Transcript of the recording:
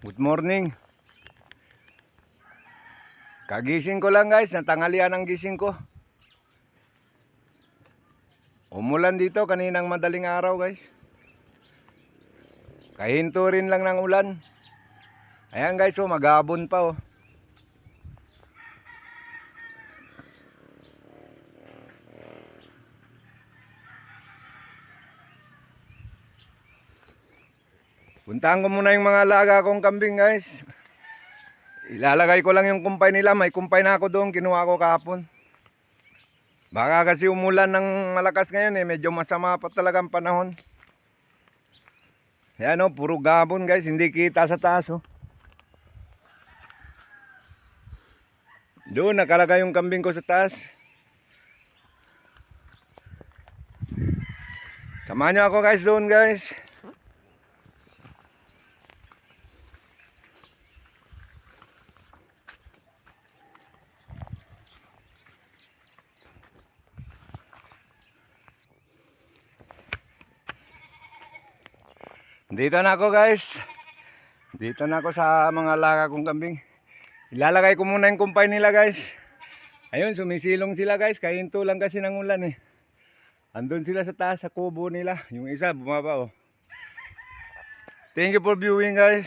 Good morning. Kagising ko lang guys, natanghalian ang gising ko. Umulan dito kaninang madaling araw guys. Kahinto rin lang ng ulan. Ayan guys, oh, maghapon pa oh. Puntahan ko muna yung mga alaga kong kambing guys. Ilalagay ko lang yung kumpay nila. May kumpay na ako doon, kinuha ko kahapon. Baka kasi umulan ng malakas ngayon eh. Medyo masama pa talagang panahon. Ayan oh, puro gabon guys. Hindi kita sa taas oh. Doon nakalagay yung kambing ko sa taas. Samahan nyo ako guys doon guys. Dito na ako guys. Dito na ako sa mga alaga kong kambing. Ilalagay ko muna yung kumpay nila guys. Ayun, sumisilong sila guys. Kahinto lang kasi ng ulan eh. Andun sila sa taas sa kubo nila. Yung isa bumaba oh. Thank you for viewing guys.